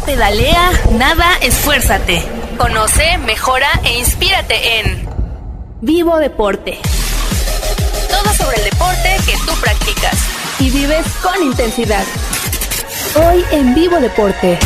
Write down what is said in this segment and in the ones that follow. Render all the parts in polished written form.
pedalea, nada, esfuérzate. Conoce, mejora e inspírate en Vivo Deporte. Todo sobre el deporte que tú practicas y vives con intensidad. Hoy en Vivo Deporte.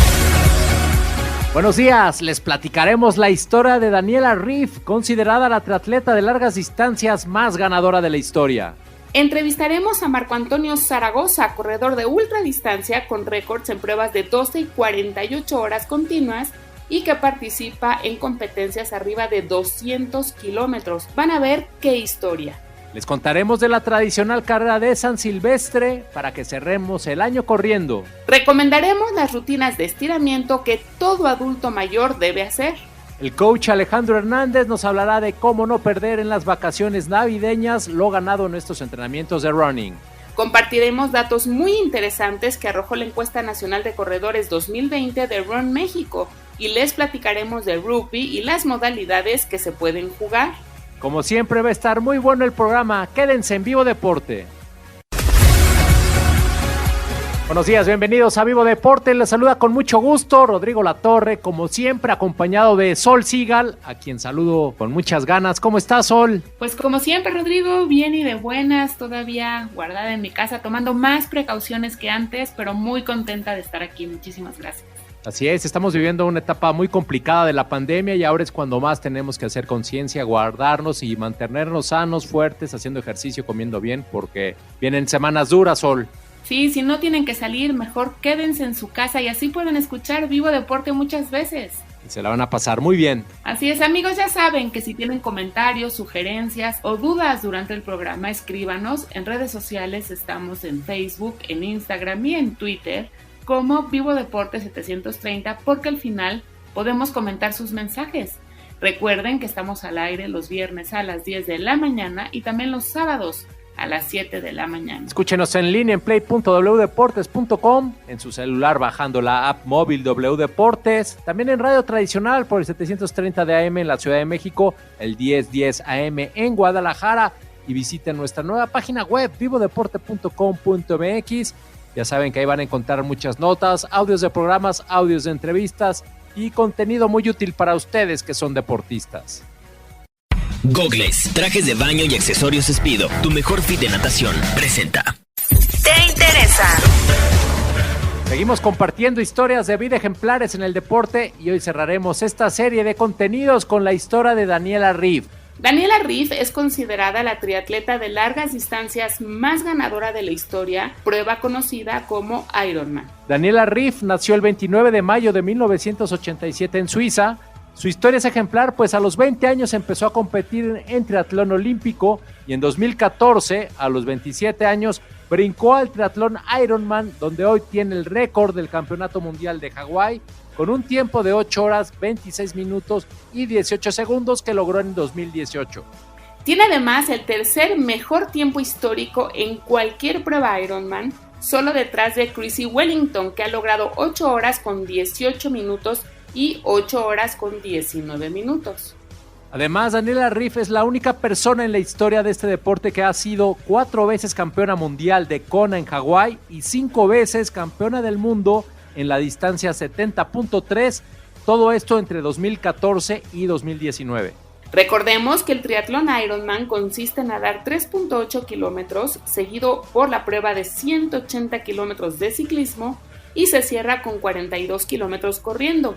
Buenos días, les platicaremos la historia de Daniela Ryf, considerada la triatleta de largas distancias más ganadora de la historia. Entrevistaremos a Marco Antonio Zaragoza, corredor de ultradistancia con récords en pruebas de 12 y 48 horas continuas y que participa en competencias arriba de 200 kilómetros. Van a ver qué historia. Les contaremos de la tradicional carrera de San Silvestre para que cerremos el año corriendo. Recomendaremos las rutinas de estiramiento que todo adulto mayor debe hacer. El coach Alejandro Hernández nos hablará de cómo no perder en las vacaciones navideñas lo ganado en nuestros entrenamientos de running. Compartiremos datos muy interesantes que arrojó la encuesta nacional de corredores 2020 de Run México y les platicaremos de rugby y las modalidades que se pueden jugar. Como siempre va a estar muy bueno el programa, quédense en Vivo Deporte. Buenos días, bienvenidos a Vivo Deporte, les saluda con mucho gusto Rodrigo Latorre, como siempre acompañado de Sol Sigal, a quien saludo con muchas ganas. ¿Cómo estás, Sol? Pues como siempre, Rodrigo, bien y de buenas, todavía guardada en mi casa, tomando más precauciones que antes, pero muy contenta de estar aquí, muchísimas gracias. Así es, estamos viviendo una etapa muy complicada de la pandemia y ahora es cuando más tenemos que hacer conciencia, guardarnos y mantenernos sanos, fuertes, haciendo ejercicio, comiendo bien, porque vienen semanas duras, Sol. Sí, si no tienen que salir, mejor quédense en su casa y así pueden escuchar Vivo Deporte muchas veces. Y se la van a pasar muy bien. Así es, amigos, ya saben que si tienen comentarios, sugerencias o dudas durante el programa, escríbanos. En redes sociales estamos en Facebook, en Instagram y en Twitter como Vivo Deporte 730, porque al final podemos comentar sus mensajes. Recuerden que estamos al aire los viernes a las 10 de la mañana y también los sábados a las 7 de la mañana. Escúchenos en línea en play.wdeportes.com, en su celular bajando la app móvil W Deportes, también en radio tradicional por el 730 de AM en la Ciudad de México, el 1010 AM en Guadalajara, y visiten nuestra nueva página web vivodeporte.com.mx. Ya saben que ahí van a encontrar muchas notas, audios de programas, audios de entrevistas y contenido muy útil para ustedes que son deportistas. Gogles, trajes de baño y accesorios Speedo, tu mejor fit de natación, presenta. ¿Te interesa? Seguimos compartiendo historias de vida ejemplares en el deporte y hoy cerraremos esta serie de contenidos con la historia de Daniela Ryf. Daniela Ryf es considerada la triatleta de largas distancias más ganadora de la historia, prueba conocida como Ironman. Daniela Ryf nació el 29 de mayo de 1987 en Suiza. Su historia es ejemplar, pues a los 20 años empezó a competir en triatlón olímpico y en 2014, a los 27 años, brincó al triatlón Ironman, donde hoy tiene el récord del Campeonato Mundial de Hawái, con un tiempo de 8 horas, 26 minutos y 18 segundos que logró en 2018. Tiene además el tercer mejor tiempo histórico en cualquier prueba Ironman, solo detrás de Chrissy Wellington, que ha logrado 8 horas con 18 minutos y 8 horas con 19 minutos. Además, Daniela Ryf es la única persona en la historia de este deporte que ha sido 4 veces campeona mundial de Kona en Hawái y 5 veces campeona del mundo en la distancia 70.3, todo esto entre 2014 y 2019. Recordemos que el triatlón Ironman consiste en nadar 3.8 kilómetros, seguido por la prueba de 180 kilómetros de ciclismo y se cierra con 42 kilómetros corriendo.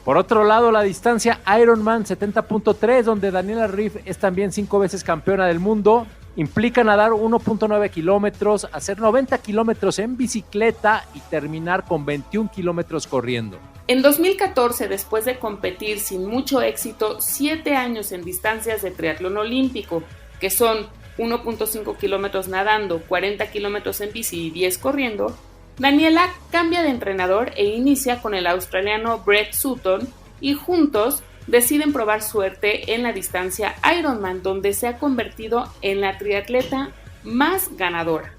Por otro lado, la distancia Ironman 70.3, donde Daniela Ryf es también 5 veces campeona del mundo, implica nadar 1.9 kilómetros, hacer 90 kilómetros en bicicleta y terminar con 21 kilómetros corriendo. En 2014, después de competir sin mucho éxito 7 años en distancias de triatlón olímpico, que son 1.5 kilómetros nadando, 40 kilómetros en bici y 10 corriendo, Daniela cambia de entrenador e inicia con el australiano Brett Sutton y juntos deciden probar suerte en la distancia Ironman, donde se ha convertido en la triatleta más ganadora.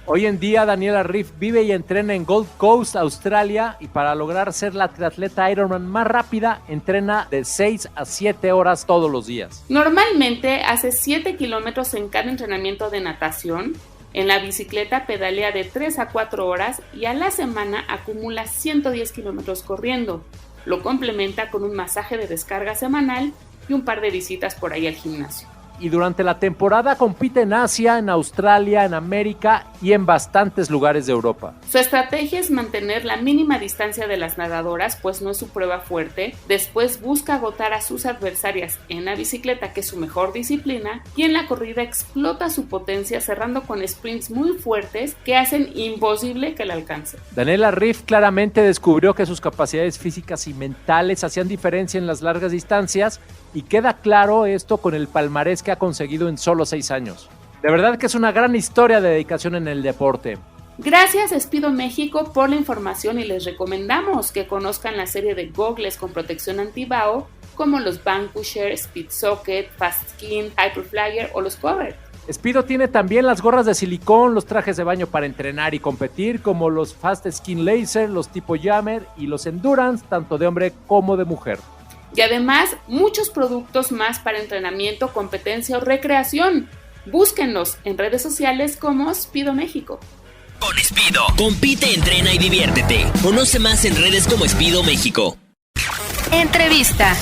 Hoy en día Daniela Ryf vive y entrena en Gold Coast, Australia, y para lograr ser la triatleta Ironman más rápida, entrena de 6 a 7 horas todos los días. Normalmente hace 7 kilómetros en cada entrenamiento de natación, En la bicicleta pedalea de 3 a 4 horas y a la semana acumula 110 kilómetros corriendo. Lo complementa con un masaje de descarga semanal y un par de visitas por ahí al gimnasio. Y durante la temporada compite en Asia, en Australia, en América y en bastantes lugares de Europa. Su estrategia es mantener la mínima distancia de las nadadoras, pues no es su prueba fuerte. Después busca agotar a sus adversarias en la bicicleta, que es su mejor disciplina, y en la corrida explota su potencia cerrando con sprints muy fuertes que hacen imposible que la alcance. Daniela Ryf claramente descubrió que sus capacidades físicas y mentales hacían diferencia en las largas distancias, y queda claro esto con el palmarés que ha conseguido en solo 6 años. De verdad que es una gran historia de dedicación en el deporte. Gracias Speedo México por la información y les recomendamos que conozcan la serie de gogles con protección anti-BAO como los Vanquisher, Speed Socket, Fast Skin, Hyperflyer o los Cover. Speedo tiene también las gorras de silicón, los trajes de baño para entrenar y competir como los Fast Skin Laser, los tipo Jammer y los Endurance, tanto de hombre como de mujer. Y además, muchos productos más para entrenamiento, competencia o recreación. Búsquenlos en redes sociales como Speedo México. Con Speedo, compite, entrena y diviértete. Conoce más en redes como Speedo México. Entrevista.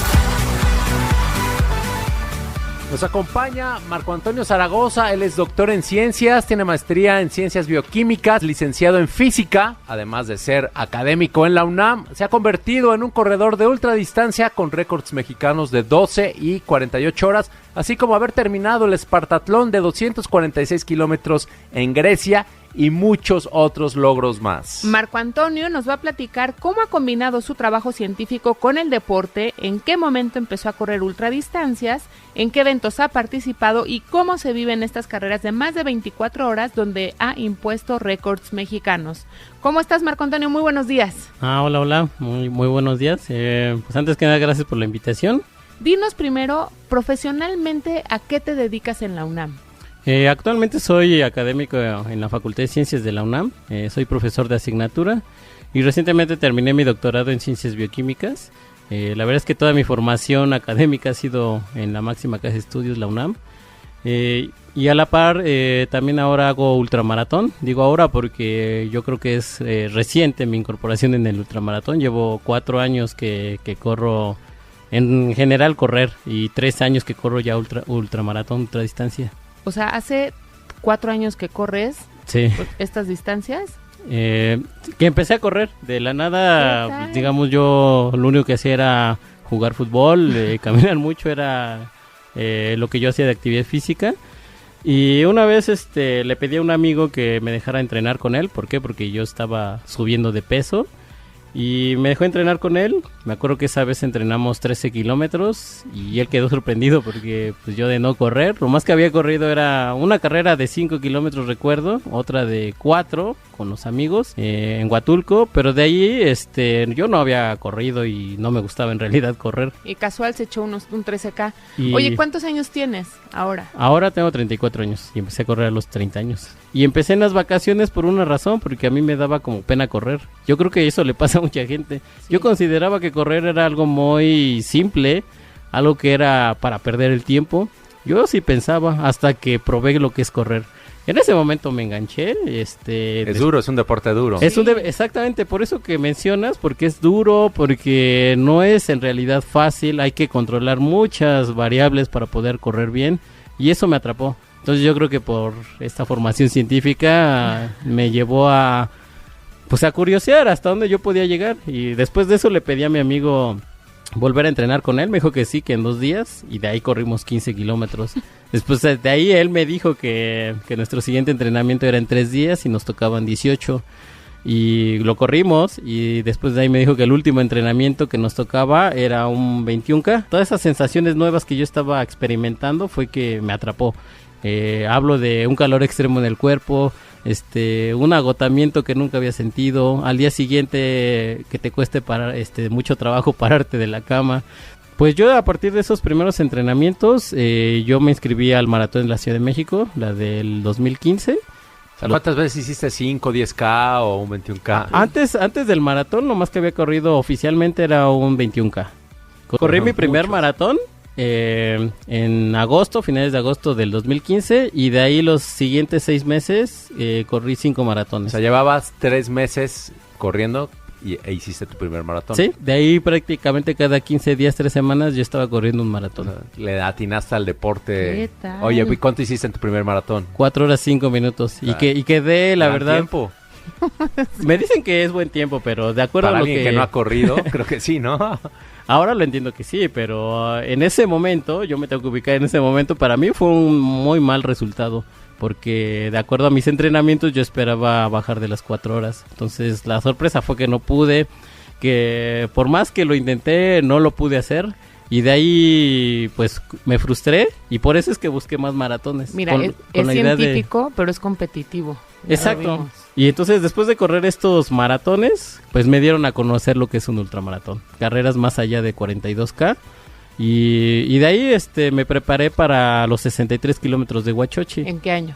Nos acompaña Marco Antonio Zaragoza, él es doctor en ciencias, tiene maestría en ciencias bioquímicas, licenciado en física, además de ser académico en la UNAM, se ha convertido en un corredor de ultradistancia con récords mexicanos de 12 y 48 horas, así como haber terminado el Espartatlón de 246 kilómetros en Grecia y muchos otros logros más. Marco Antonio nos va a platicar cómo ha combinado su trabajo científico con el deporte, en qué momento empezó a correr ultradistancias, en qué eventos ha participado y cómo se viven estas carreras de más de 24 horas donde ha impuesto récords mexicanos. ¿Cómo estás, Marco Antonio? Muy buenos días. Hola, muy buenos días. Pues antes que nada, gracias por la invitación. Dinos primero, profesionalmente, ¿a qué te dedicas en la UNAM? Actualmente soy académico en la Facultad de Ciencias de la UNAM, soy profesor de asignatura y recientemente terminé mi doctorado en Ciencias Bioquímicas. La verdad es que toda mi formación académica ha sido en la máxima casa de estudios, la UNAM, y a la par también ahora hago ultramaratón. Digo ahora porque yo creo que es reciente mi incorporación en el ultramaratón. Llevo 4 años que corro, en general correr, y 3 años que corro ya ultramaratón, ultradistancia. O sea, ¿hace 4 años que corres estas distancias? Que empecé a correr de la nada, digamos, yo lo único que hacía era jugar fútbol, caminar mucho, era lo que yo hacía de actividad física. Y una vez le pedí a un amigo que me dejara entrenar con él. ¿Por qué? Porque yo estaba subiendo de peso. Y me dejó entrenar con él. Me acuerdo que esa vez entrenamos 13 kilómetros y él quedó sorprendido porque pues yo de no correr, lo más que había corrido era una carrera de 5 kilómetros, recuerdo, otra de 4 con los amigos en Huatulco, pero de ahí yo no había corrido y no me gustaba en realidad correr. Y casual se echó un 13K. Oye, ¿cuántos años tienes ahora? Ahora tengo 34 años y empecé a correr a los 30 años. Y empecé en las vacaciones por una razón, porque a mí me daba como pena correr. Yo creo que eso le pasa a mucha gente. Sí. Yo consideraba que correr era algo muy simple, algo que era para perder el tiempo. Yo sí pensaba, hasta que probé lo que es correr. En ese momento me enganché. Es duro, es un deporte duro. Sí. Exactamente, por eso que mencionas, porque es duro, porque no es en realidad fácil. Hay que controlar muchas variables para poder correr bien, y eso me atrapó. Entonces yo creo que por esta formación científica me llevó a curiosear hasta dónde yo podía llegar. Y después de eso le pedí a mi amigo volver a entrenar con él. Me dijo que sí, que en 2 días. Y de ahí corrimos 15 kilómetros. Después de ahí él me dijo que nuestro siguiente entrenamiento era en 3 días y nos tocaban 18. Y lo corrimos, y después de ahí me dijo que el último entrenamiento que nos tocaba era un 21K. Todas esas sensaciones nuevas que yo estaba experimentando fue que me atrapó. Hablo de un calor extremo en el cuerpo, un agotamiento que nunca había sentido, al día siguiente que te cueste mucho trabajo pararte de la cama. Pues yo a partir de esos primeros entrenamientos, yo me inscribí al maratón de la Ciudad de México, la del 2015. ¿Cuántas veces hiciste 5, 10K o un 21K? Antes del maratón, lo más que había corrido oficialmente era un 21K. Corrí mi primer maratón en agosto, finales de agosto del 2015, y de ahí los siguientes 6 meses corrí 5 maratones. O sea, llevabas 3 meses corriendo e hiciste tu primer maratón. Sí, de ahí prácticamente cada 15 días, 3 semanas yo estaba corriendo un maratón. O sea, le atinaste al deporte. ¿Qué tal? Oye, ¿cuánto hiciste en tu primer maratón? 4 horas 5 minutos. Y quedé, la Gran verdad... tiempo. Me dicen que es buen tiempo, pero de acuerdo Para a lo alguien que no ha corrido, creo que sí, ¿no? Ahora lo entiendo que sí, pero en ese momento, yo me tengo que ubicar en ese momento, para mí fue un muy mal resultado, porque de acuerdo a mis entrenamientos yo esperaba bajar de las 4 horas. Entonces la sorpresa fue que no pude, que por más que lo intenté, no lo pude hacer. Y de ahí, pues, me frustré y por eso es que busqué más maratones. Mira, es científico, pero es competitivo. Exacto. Y entonces, después de correr estos maratones, pues me dieron a conocer lo que es un ultramaratón. Carreras más allá de 42K. Y de ahí me preparé para los 63 kilómetros de Huachochi. ¿En qué año?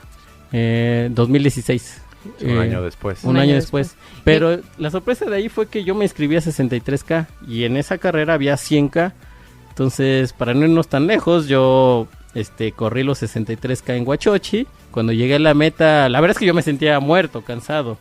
2016. Un año después. Un año después. Pero la sorpresa de ahí fue que yo me inscribí a 63K y en esa carrera había 100K. Entonces, para no irnos tan lejos, yo corrí los 63K en Huachochi. Cuando llegué a la meta, la verdad es que yo me sentía muerto, cansado.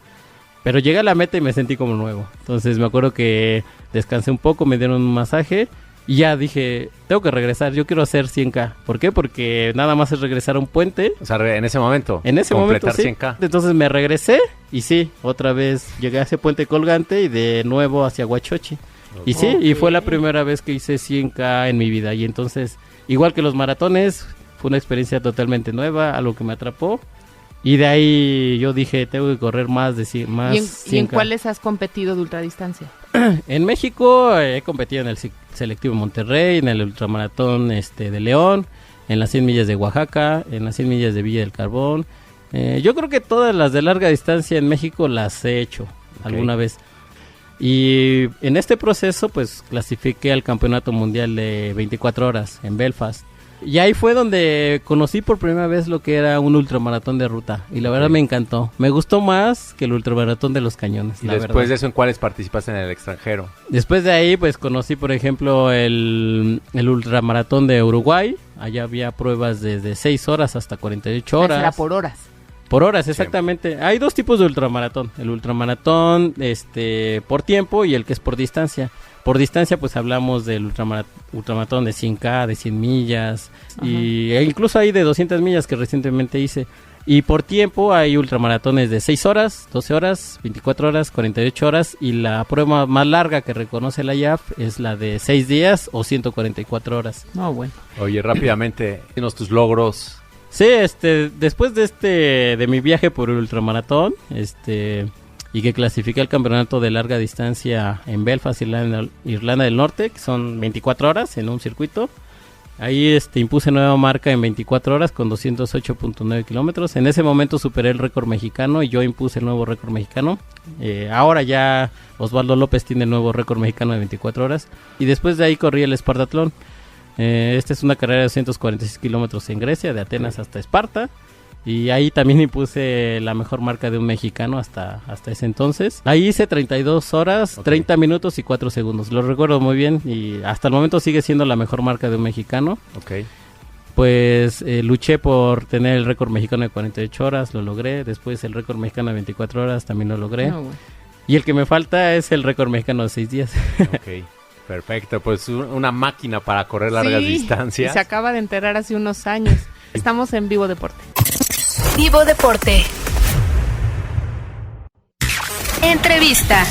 Pero llegué a la meta y me sentí como nuevo. Entonces me acuerdo que descansé un poco, me dieron un masaje y ya dije, tengo que regresar, yo quiero hacer 100K. ¿Por qué? Porque nada más es regresar a un puente. O sea, en ese momento. En ese momento, sí. 100K. Entonces me regresé y sí, otra vez llegué a ese puente colgante y de nuevo hacia Huachochi. Y sí, y fue la primera vez que hice 100K en mi vida. Y entonces, igual que los maratones, fue una experiencia totalmente nueva, algo que me atrapó. Y de ahí yo dije, tengo que correr más de 100, más 100K. ¿Y en cuáles has competido de ultradistancia? En México he competido en el selectivo Monterrey, en el ultramaratón de León, en las 100 millas de Oaxaca, en las 100 millas de Villa del Carbón. Yo creo que todas las de larga distancia en México las he hecho alguna vez. Y en este proceso pues clasifiqué al campeonato mundial de 24 horas en Belfast. Y ahí fue donde conocí por primera vez lo que era un ultramaratón de ruta. Y la verdad me encantó. Me gustó más que el ultramaratón de los Cañones. Y después de eso, ¿en cuáles participaste en el extranjero? Después de ahí pues conocí por ejemplo el ultramaratón de Uruguay. Allá había pruebas desde 6 horas hasta 48 horas. Era por horas. Por horas, exactamente. Sí. Hay 2 tipos de ultramaratón. El ultramaratón por tiempo y el que es por distancia. Por distancia, pues hablamos del ultramaratón de 100K, de 100 millas. E incluso hay de 200 millas que recientemente hice. Y por tiempo hay ultramaratones de 6 horas, 12 horas, 24 horas, 48 horas. Y la prueba más larga que reconoce la IAF es la de 6 días o 144 horas. No, bueno. Oye, rápidamente, dinos tus logros. Sí, después de mi viaje por el ultramaratón, y que clasifiqué al campeonato de larga distancia en Belfast, Irlanda del Norte, que son 24 horas en un circuito. Ahí impuse nueva marca en 24 horas con 208.9 kilómetros. En ese momento superé el récord mexicano y yo impuse el nuevo récord mexicano. Ahora ya Osvaldo López tiene el nuevo récord mexicano de 24 horas. Y después de ahí corrí el Espartatlón. Esta es una carrera de 246 kilómetros en Grecia, de Atenas hasta Esparta. Y ahí también impuse la mejor marca de un mexicano hasta ese entonces. Ahí hice 32 horas, 30 minutos y 4 segundos. Lo recuerdo muy bien y hasta el momento sigue siendo la mejor marca de un mexicano. Pues luché por tener el récord mexicano de 48 horas, lo logré. Después el récord mexicano de 24 horas también lo logré. Y el que me falta es el récord mexicano de 6 días. Perfecto, pues una máquina para correr largas distancias. Y se acaba de enterar hace unos años. Estamos en Vivo Deporte. Vivo Deporte. Entrevista.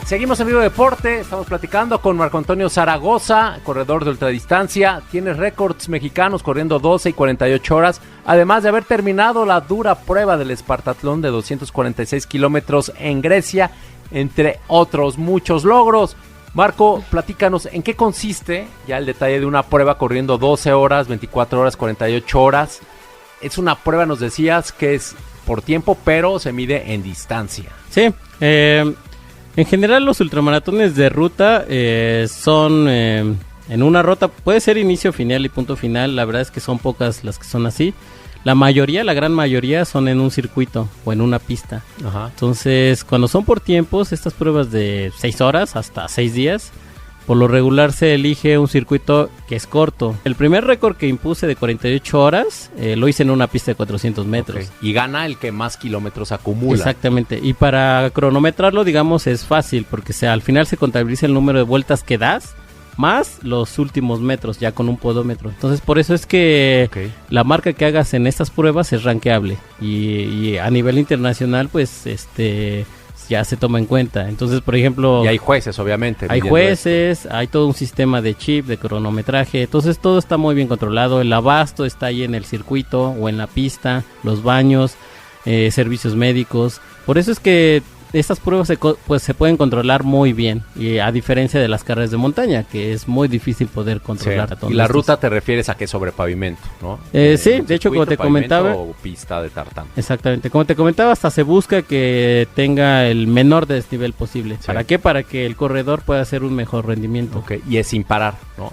Seguimos en Vivo Deporte, estamos platicando con Marco Antonio Zaragoza, corredor de ultradistancia. Tiene récords mexicanos corriendo 12 y 48 horas, además de haber terminado la dura prueba del Espartatlón de 246 kilómetros en Grecia, entre otros muchos logros. Marco, platícanos, ¿en qué consiste ya el detalle de una prueba corriendo 12 horas, 24 horas, 48 horas? Es una prueba, nos decías, que es por tiempo, pero se mide en distancia. Sí, en general los ultramaratones de ruta son en una ruta, puede ser inicio, final y punto final. La verdad es que son pocas las que son así. La gran mayoría son en un circuito o en una pista. Ajá. Entonces, cuando son por tiempos, estas pruebas de 6 horas hasta 6 días, por lo regular se elige un circuito que es corto. El primer récord que impuse de 48 horas lo hice en una pista de 400 metros. Okay. Y gana el que más kilómetros acumula. Exactamente. Y para cronometrarlo, digamos, es fácil porque al final se contabiliza el número de vueltas que das más los últimos metros, ya con un podómetro. Entonces, por eso es que la marca que hagas en estas pruebas es rankeable. Y a nivel internacional, pues, ya se toma en cuenta. Entonces, por ejemplo... Y hay jueces, obviamente. Hay jueces, hay todo un sistema de chip, de cronometraje. Entonces, todo está muy bien controlado. El abasto está ahí en el circuito o en la pista, los baños, servicios médicos. Por eso es que estas pruebas se pueden controlar muy bien, y a diferencia de las carreras de montaña, que es muy difícil poder controlar. Sí. Y la ruta te refieres a que sobre pavimento, ¿no? Sí, de hecho, como te comentaba, o pista de tartán. Exactamente, como te comentaba, hasta se busca que tenga el menor desnivel posible. Sí. ¿Para qué? Para que el corredor pueda hacer un mejor rendimiento. Okay. Y es sin parar, ¿no?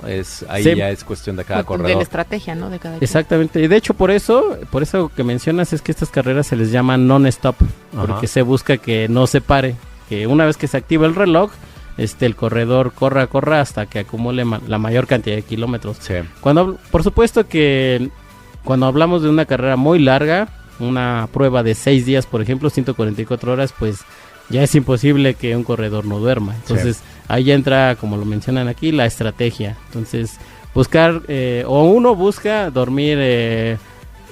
Ahí ya es cuestión de cada corredor. De la estrategia, ¿no? De cada quien. Exactamente, y de hecho por eso que mencionas es que estas carreras se les llama non-stop, porque se busca que no se pare, que una vez que se activa el reloj, el corredor corra hasta que acumule la mayor cantidad de kilómetros. Sí. Por supuesto que cuando hablamos de una carrera muy larga, una prueba de 6 días, por ejemplo, 144 horas, pues ya es imposible que un corredor no duerma. Entonces, ahí ya entra, como lo mencionan aquí, la estrategia. Entonces, buscar, o uno busca dormir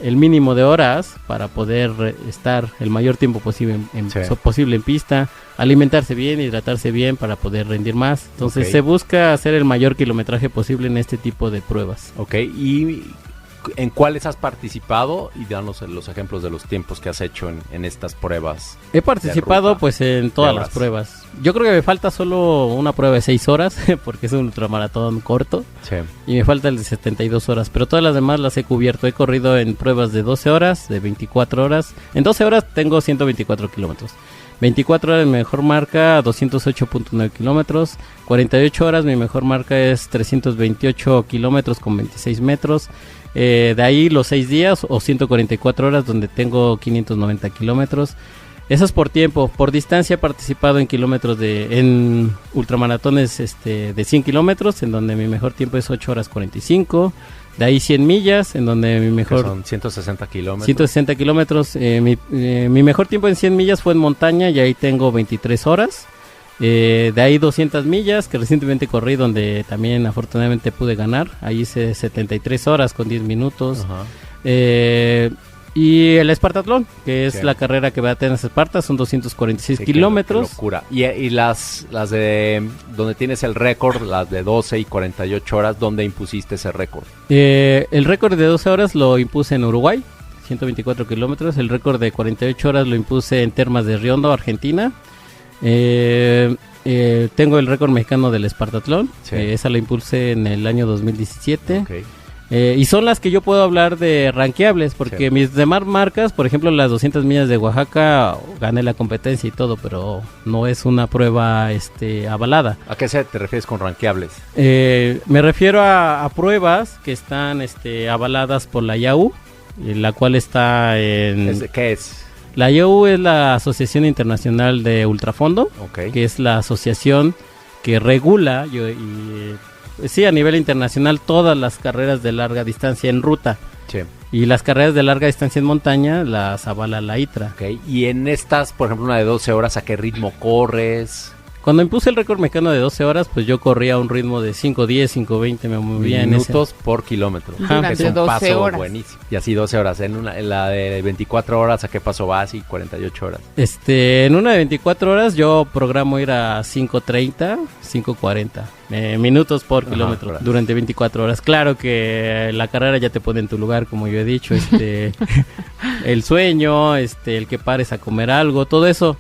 el mínimo de horas para poder estar el mayor tiempo posible en pista, alimentarse bien, hidratarse bien para poder rendir más. Entonces se busca hacer el mayor kilometraje posible en este tipo de pruebas. Ok, ¿y en cuáles has participado? Y danos los ejemplos de los tiempos que has hecho en estas pruebas. He participado pues en todas las pruebas. Yo creo que me falta solo una prueba de 6 horas, porque es un ultramaratón corto. Sí. Y me falta el de 72 horas, pero todas las demás las he cubierto. He corrido en pruebas de 12 horas, de 24 horas. En 12 horas tengo 124 kilómetros. 24 horas mi mejor marca, 208.9 kilómetros. 48 horas mi mejor marca es 328 kilómetros con 26 metros. De ahí los 6 días o 144 horas donde tengo 590 kilómetros. Eso es por tiempo. Por distancia he participado en kilómetros en ultramaratones de 100 kilómetros, en donde mi mejor tiempo es 8 horas 45. De ahí 100 millas, en donde mi mejor... Que son 160 kilómetros. 160 kilómetros. Mi mejor tiempo en 100 millas fue en montaña y ahí tengo 23 horas. De ahí 200 millas, que recientemente corrí, donde también afortunadamente pude ganar. Ahí hice 73 horas con 10 minutos. Y el Espartatlón, que es la carrera que va a Atenas Esparta, son 246 kilómetros. Qué locura. Y las de donde tienes el récord, las de 12 y 48 horas, ¿dónde impusiste ese récord? El récord de 12 horas lo impuse en Uruguay, 124 kilómetros. El récord de 48 horas lo impuse en Termas de Riondo, Argentina. Tengo el récord mexicano del Espartatlón. Esa la impulsé en el año 2017. Y son las que yo puedo hablar de rankeables, porque mis demás marcas, por ejemplo las 200 millas de Oaxaca, gané la competencia y todo, pero no es una prueba avalada. ¿A qué te refieres con rankeables? Me refiero a pruebas que están avaladas por la IAU, la cual está en... ¿Qué es? La IAU es la Asociación Internacional de Ultrafondo, que es la asociación que regula a nivel internacional todas las carreras de larga distancia en ruta. Sí. Y las carreras de larga distancia en montaña las avala la ITRA. Y en estas, por ejemplo, una de 12 horas, ¿a qué ritmo corres? Cuando impuse el récord mexicano de 12 horas, pues yo corría a un ritmo de 5:10, 5:20, me movía en minutos por kilómetro. Durante es un 12 paso horas. Buenísimo. Y así 12 horas. En la de 24 horas, ¿a qué paso vas? Y 48 horas. En una de 24 horas yo programo ir a 5:30, 5:40 minutos por kilómetro horas. Durante 24 horas. Claro que la carrera ya te pone en tu lugar, como yo he dicho. El sueño, el que pares a comer algo, todo eso.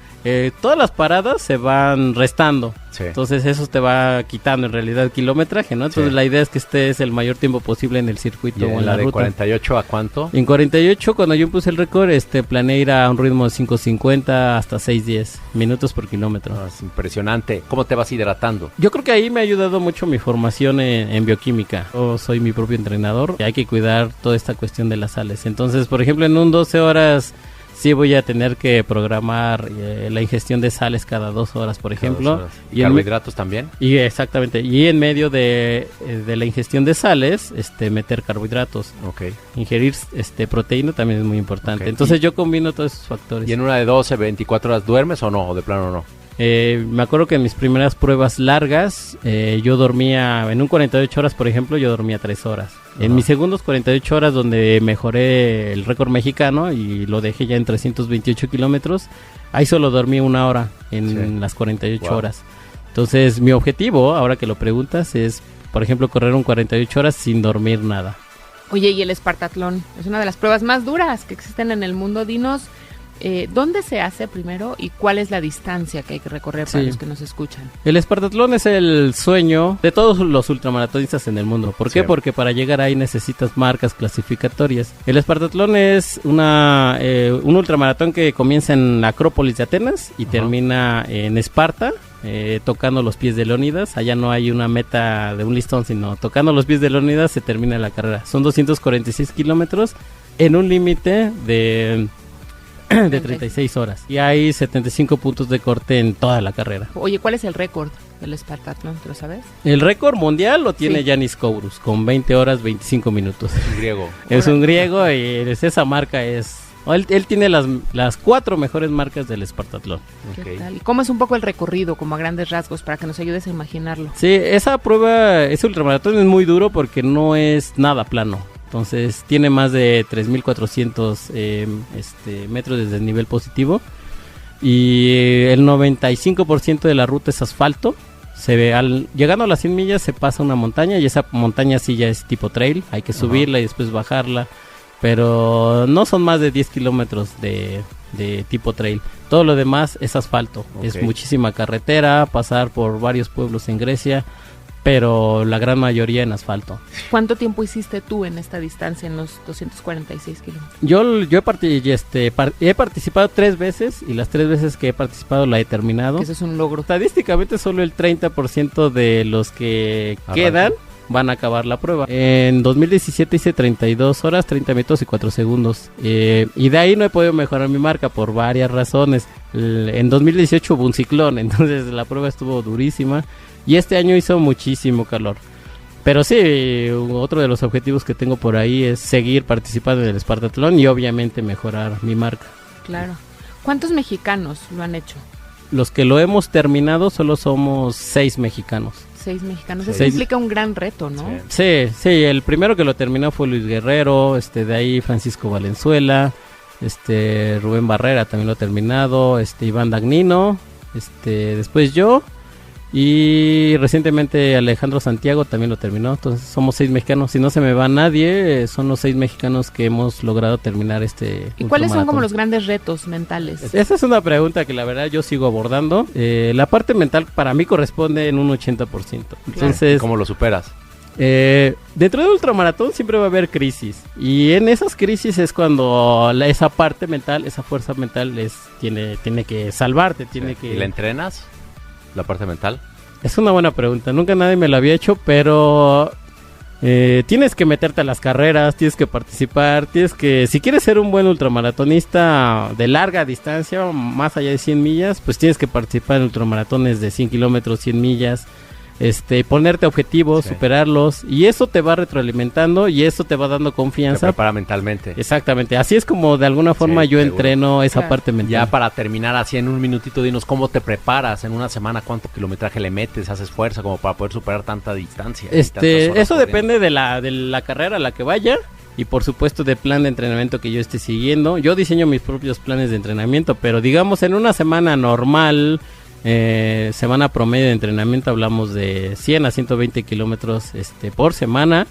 Todas las paradas se van restando. Sí. Entonces eso te va quitando en realidad kilometraje, ¿no? Entonces la idea es que estés el mayor tiempo posible en el circuito o en la de ruta. 48 a cuánto? En 48, cuando yo puse el récord, planeé ir a un ritmo de 5:50 hasta 6:10 minutos por kilómetro. Es impresionante. ¿Cómo te vas hidratando? Yo creo que ahí me ha ayudado mucho mi formación en bioquímica. Yo soy mi propio entrenador y hay que cuidar toda esta cuestión de las sales. Entonces, por ejemplo, en un 12 horas sí voy a tener que programar la ingestión de sales cada 2 horas, por ejemplo. ¿Y carbohidratos también? Y exactamente. Y en medio de la ingestión de sales, meter carbohidratos. Okay. Ingerir proteína también es muy importante. Okay. Entonces yo combino todos esos factores. ¿Y en una de 12, 24 horas duermes o no? ¿O de plano no? Me acuerdo que en mis primeras pruebas largas, yo dormía, en un 48 horas, por ejemplo, yo dormía 3 horas. Uh-huh. En mis segundos 48 horas, donde mejoré el récord mexicano y lo dejé ya en 328 kilómetros, ahí solo dormí 1 hora en las 48 horas. Entonces, mi objetivo, ahora que lo preguntas, es, por ejemplo, correr un 48 horas sin dormir nada. Oye, y el Espartatlón es una de las pruebas más duras que existen en el mundo. Dinos, ¿dónde se hace primero y cuál es la distancia que hay que recorrer para los que nos escuchan? El Espartatlón es el sueño de todos los ultramaratonistas en el mundo. ¿Por qué? Porque para llegar ahí necesitas marcas clasificatorias. El Espartatlón es un ultramaratón que comienza en la Acrópolis de Atenas y termina en Esparta, tocando los pies de Leónidas. Allá no hay una meta de un listón, sino tocando los pies de Leónidas se termina la carrera. Son 246 kilómetros en un límite de 36 horas. Y hay 75 puntos de corte en toda la carrera. Oye, ¿cuál es el récord del Espartatlón? ¿Te lo sabes? El récord mundial lo tiene Yanis Kouros con 20 horas 25 minutos. Es un griego. Es un griego y esa marca es... Él tiene las 4 mejores marcas del Espartatlón. ¿Qué tal? ¿Y cómo es un poco el recorrido, como a grandes rasgos, para que nos ayudes a imaginarlo? Sí, esa prueba, ese ultramaratón es muy duro porque no es nada plano. Entonces tiene más de 3.400 metros desde el nivel positivo y el 95% de la ruta es asfalto. Se ve llegando a las 100 millas se pasa una montaña y esa montaña sí ya es tipo trail, hay que subirla y después bajarla, pero no son más de 10 kilómetros de tipo trail. Todo lo demás es asfalto, es muchísima carretera, pasar por varios pueblos en Grecia, pero la gran mayoría en asfalto. ¿Cuánto tiempo hiciste tú en esta distancia, en los 246 kilómetros? Yo he participado 3 veces y las 3 veces que he participado la he terminado. Eso es un logro. Estadísticamente solo el 30% de los que quedan van a acabar la prueba. En 2017 hice 32 horas, 30 minutos y 4 segundos. Y de ahí no he podido mejorar mi marca por varias razones. En 2018 hubo un ciclón, entonces la prueba estuvo durísima. Y este año hizo muchísimo calor. Pero sí, otro de los objetivos que tengo por ahí es seguir participando en el Espartatlón y obviamente mejorar mi marca. Claro. ¿Cuántos mexicanos lo han hecho? Los que lo hemos terminado solo somos 6 mexicanos. 6 mexicanos. Eso implica un gran reto, ¿no? Sí, el primero que lo terminó fue Luis Guerrero, de ahí Francisco Valenzuela, Rubén Barrera también lo ha terminado, Iván Dagnino, después yo. Y recientemente Alejandro Santiago también lo terminó. Entonces somos 6 mexicanos. Si no se me va nadie, son los 6 mexicanos que hemos logrado terminar ¿Y cuáles son como los grandes retos mentales? Esa es una pregunta que la verdad yo sigo abordando. La parte mental para mí corresponde en un 80%. Entonces, ¿cómo lo superas? Dentro del ultramaratón siempre va a haber crisis. Y en esas crisis es cuando esa parte mental, esa fuerza mental tiene que salvarte. ¿Y la entrenas? ¿La parte mental? Es una buena pregunta, nunca nadie me la había hecho, pero tienes que meterte a las carreras, tienes que participar, si quieres ser un buen ultramaratonista de larga distancia, más allá de 100 millas, pues tienes que participar en ultramaratones de 100 kilómetros, 100 millas, ponerte objetivos, superarlos, y eso te va retroalimentando y eso te va dando confianza. Te prepara mentalmente. Exactamente, así es como de alguna forma yo entreno esa parte mental. Ya para terminar así en un minutito, dinos cómo te preparas en una semana, cuánto kilometraje le metes, haces fuerza como para poder superar tanta distancia. Eso depende de la carrera a la que vaya. Y por supuesto del plan de entrenamiento que yo esté siguiendo. Yo diseño mis propios planes de entrenamiento, pero digamos en una semana normal, semana promedio de entrenamiento, hablamos de 100 a 120 kilómetros por semana.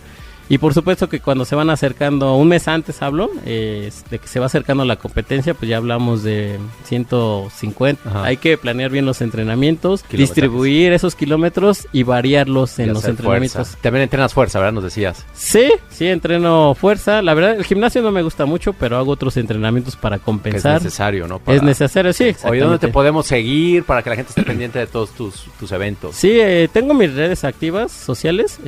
Y por supuesto que cuando se van acercando, un mes antes hablo, de que se va acercando la competencia, pues ya hablamos de 150. Ajá. Hay que planear bien los entrenamientos, distribuir esos kilómetros y variarlos en los entrenamientos. Fuerza. También entrenas fuerza, ¿verdad? Nos decías. Sí, entreno fuerza. La verdad, el gimnasio no me gusta mucho, pero hago otros entrenamientos para compensar. Es necesario, ¿no? Es necesario, sí, exactamente. Oye, ¿dónde te podemos seguir para que la gente esté pendiente de todos tus eventos? Sí, tengo mis redes activas sociales.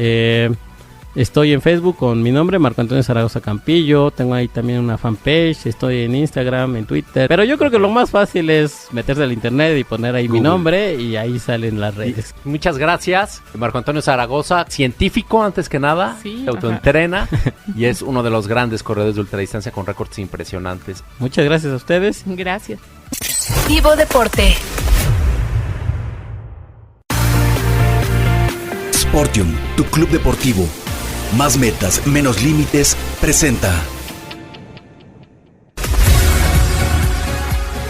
Estoy en Facebook con mi nombre, Marco Antonio Zaragoza Campillo. Tengo ahí también una fanpage. Estoy en Instagram, en Twitter. Pero yo creo que lo más fácil es meterse al internet y poner ahí Google. Mi nombre y ahí salen las redes. Muchas gracias. Marco Antonio Zaragoza, científico antes que nada. Sí, se autoentrena y es uno de los grandes corredores de ultradistancia con récords impresionantes. Muchas gracias a ustedes. Gracias. Vivo Deporte. Sportium, tu club deportivo. Más metas, menos límites, presenta.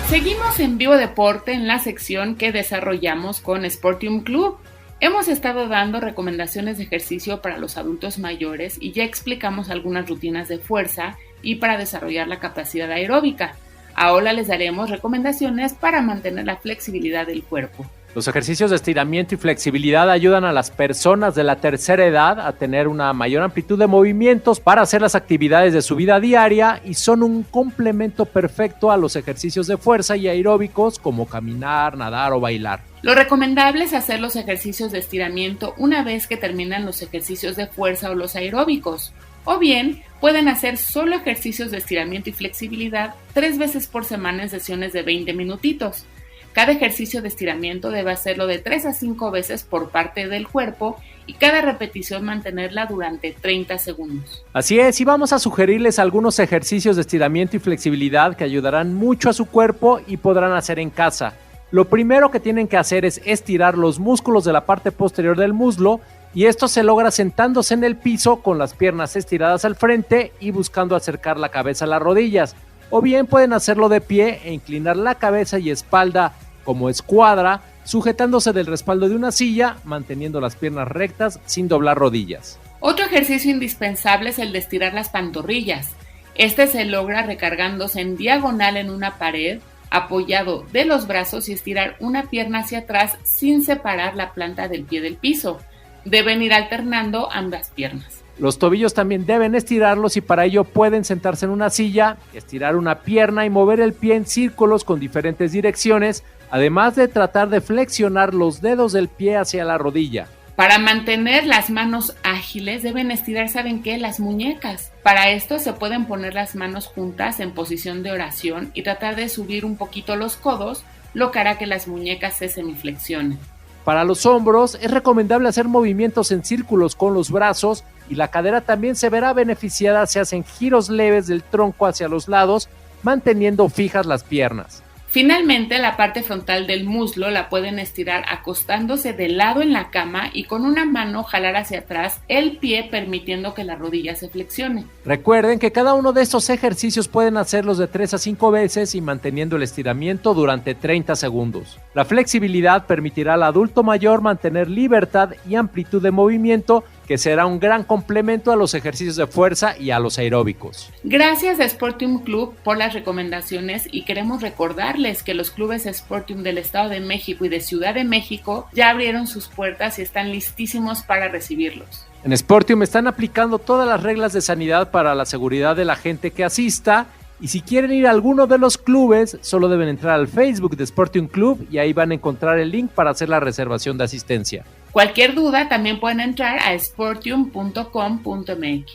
Seguimos en Vivo Deporte en la sección que desarrollamos con Sportium Club. Hemos estado dando recomendaciones de ejercicio para los adultos mayores y ya explicamos algunas rutinas de fuerza y para desarrollar la capacidad aeróbica. Ahora les daremos recomendaciones para mantener la flexibilidad del cuerpo. Los ejercicios de estiramiento y flexibilidad ayudan a las personas de la tercera edad a tener una mayor amplitud de movimientos para hacer las actividades de su vida diaria y son un complemento perfecto a los ejercicios de fuerza y aeróbicos como caminar, nadar o bailar. Lo recomendable es hacer los ejercicios de estiramiento una vez que terminan los ejercicios de fuerza o los aeróbicos. O bien, pueden hacer solo ejercicios de estiramiento y flexibilidad 3 veces por semana en sesiones de 20 minutitos. Cada ejercicio de estiramiento debe hacerlo de 3 a 5 veces por parte del cuerpo y cada repetición mantenerla durante 30 segundos. Así es, y vamos a sugerirles algunos ejercicios de estiramiento y flexibilidad que ayudarán mucho a su cuerpo y podrán hacer en casa. Lo primero que tienen que hacer es estirar los músculos de la parte posterior del muslo y esto se logra sentándose en el piso con las piernas estiradas al frente y buscando acercar la cabeza a las rodillas. O bien pueden hacerlo de pie e inclinar la cabeza y espalda como escuadra, sujetándose del respaldo de una silla, manteniendo las piernas rectas sin doblar rodillas. Otro ejercicio indispensable es el de estirar las pantorrillas. Este se logra recargándose en diagonal en una pared, apoyado de los brazos y estirar una pierna hacia atrás sin separar la planta del pie del piso. Deben ir alternando ambas piernas. Los tobillos también deben estirarlos y para ello pueden sentarse en una silla, estirar una pierna y mover el pie en círculos con diferentes direcciones, además de tratar de flexionar los dedos del pie hacia la rodilla. Para mantener las manos ágiles deben estirar, ¿saben qué? Las muñecas. Para esto se pueden poner las manos juntas en posición de oración y tratar de subir un poquito los codos, lo que hará que las muñecas se semiflexionen. Para los hombros es recomendable hacer movimientos en círculos con los brazos y la cadera también se verá beneficiada si hacen giros leves del tronco hacia los lados, manteniendo fijas las piernas. Finalmente, la parte frontal del muslo la pueden estirar acostándose de lado en la cama y con una mano jalar hacia atrás el pie permitiendo que la rodilla se flexione. Recuerden que cada uno de estos ejercicios pueden hacerlos de 3 a 5 veces y manteniendo el estiramiento durante 30 segundos. La flexibilidad permitirá al adulto mayor mantener libertad y amplitud de movimiento, que será un gran complemento a los ejercicios de fuerza y a los aeróbicos. Gracias a Sportium Club por las recomendaciones y queremos recordarles que los clubes Sportium del Estado de México y de Ciudad de México ya abrieron sus puertas y están listísimos para recibirlos. En Sportium están aplicando todas las reglas de sanidad para la seguridad de la gente que asista y si quieren ir a alguno de los clubes solo deben entrar al Facebook de Sportium Club y ahí van a encontrar el link para hacer la reservación de asistencia. Cualquier duda también pueden entrar a sportium.com.mx.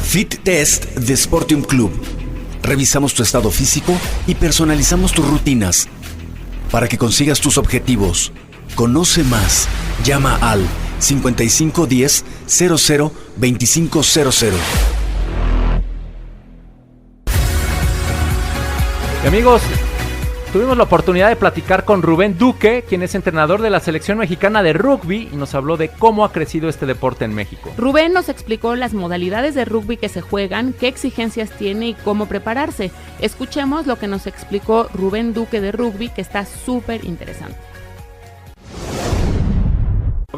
Fit Test de Sportium Club. Revisamos tu estado físico y personalizamos tus rutinas para que consigas tus objetivos. Conoce más. Llama al 5510 00 2500. Y amigos, tuvimos la oportunidad de platicar con Rubén Duque, quien es entrenador de la selección mexicana de rugby y nos habló de cómo ha crecido este deporte en México. Rubén nos explicó las modalidades de rugby que se juegan, qué exigencias tiene y cómo prepararse. Escuchemos lo que nos explicó Rubén Duque de rugby, que está súper interesante.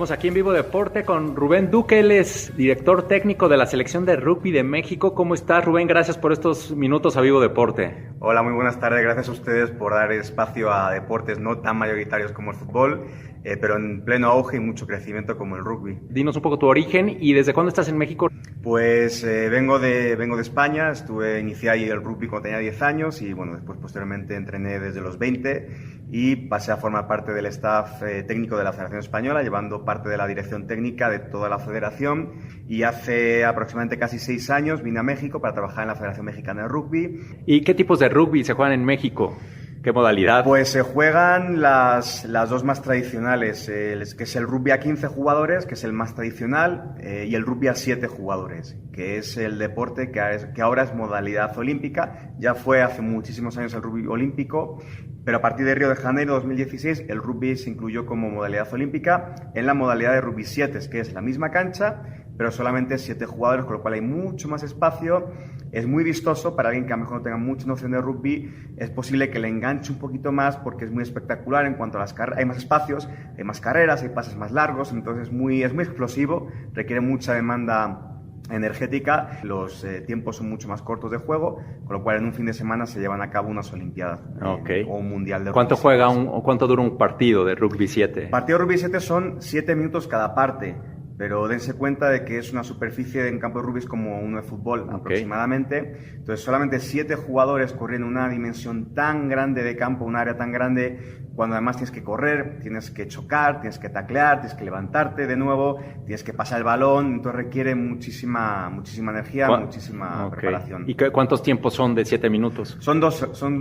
Estamos aquí en Vivo Deporte con Rubén Duque, él es director técnico de la selección de rugby de México. ¿Cómo estás, Rubén? Gracias por estos minutos a Vivo Deporte. Hola, muy buenas tardes. Gracias a ustedes por dar espacio a deportes no tan mayoritarios como el fútbol, pero en pleno auge y mucho crecimiento como el rugby. Dinos un poco tu origen y ¿desde cuándo estás en México? Pues vengo de España, inicié ahí el rugby cuando tenía 10 años y bueno, después posteriormente entrené desde los 20 y pasé a formar parte del staff técnico de la Federación Española, llevando parte de la dirección técnica de toda la federación, y hace aproximadamente casi 6 años vine a México para trabajar en la Federación Mexicana de Rugby. ¿Y qué tipos de rugby se juegan en México? ¿Qué modalidad? Pues se juegan las dos más tradicionales, que es el rugby a 15 jugadores, que es el más tradicional, y el rugby a 7 jugadores, que es el deporte que ahora es modalidad olímpica. Ya fue hace muchísimos años el rugby olímpico, pero a partir de Río de Janeiro 2016 el rugby se incluyó como modalidad olímpica en la modalidad de rugby 7, que es la misma cancha, pero solamente 7 jugadores, con lo cual hay mucho más espacio. Es muy vistoso para alguien que a lo mejor no tenga mucha noción de rugby. Es posible que le enganche un poquito más porque es muy espectacular en cuanto a las carreras. Hay más espacios, hay más carreras, hay pases más largos, entonces es muy explosivo, requiere mucha demanda energética. Los tiempos son mucho más cortos de juego, con lo cual en un fin de semana se llevan a cabo unas Olimpiadas o un Mundial de ¿Cuánto rugby. ¿Cuánto dura un partido de rugby 7? El partido de rugby 7 son 7 minutos cada parte. Pero dense cuenta de que es una superficie en campo de rugby como uno de fútbol aproximadamente. Entonces solamente 7 jugadores corriendo una dimensión tan grande de campo, un área tan grande, cuando además tienes que correr, tienes que chocar, tienes que taclear, tienes que levantarte de nuevo, tienes que pasar el balón, entonces requiere muchísima energía, muchísima preparación. ¿Y cuántos tiempos son de 7 minutos? Son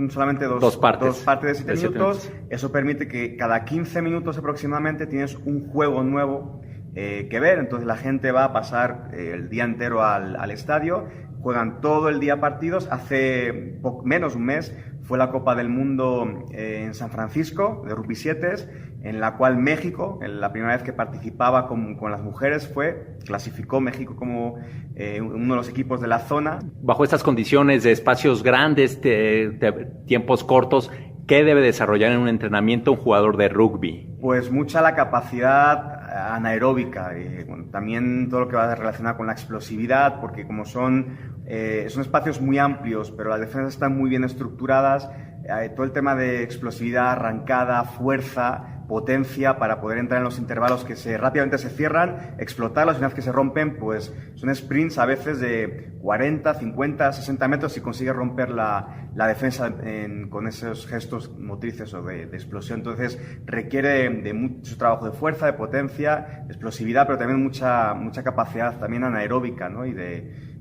solamente dos partes de 7 minutos. Eso permite que cada 15 minutos aproximadamente tienes un juego nuevo que ver. Entonces la gente va a pasar el día entero al estadio, juegan todo el día partidos. Hace menos de un mes fue la Copa del Mundo en San Francisco de rugby 7, en la cual México, la primera vez que participaba con las mujeres, clasificó México como uno de los equipos de la zona. Bajo estas condiciones de espacios grandes, de tiempos cortos, ¿qué debe desarrollar en un entrenamiento un jugador de rugby? Pues mucha la capacidad anaeróbica, también todo lo que va relacionado con la explosividad, porque como son espacios muy amplios, pero las defensas están muy bien estructuradas, todo el tema de explosividad, arrancada, fuerza, potencia para poder entrar en los intervalos que rápidamente se cierran, explotarlos, y una vez que se rompen, pues son sprints a veces de 40, 50, 60 metros, y consigue romper la defensa con esos gestos motrices o de explosión. Entonces requiere de mucho trabajo de fuerza, de potencia, de explosividad, pero también mucha capacidad también anaeróbica, ¿no? Y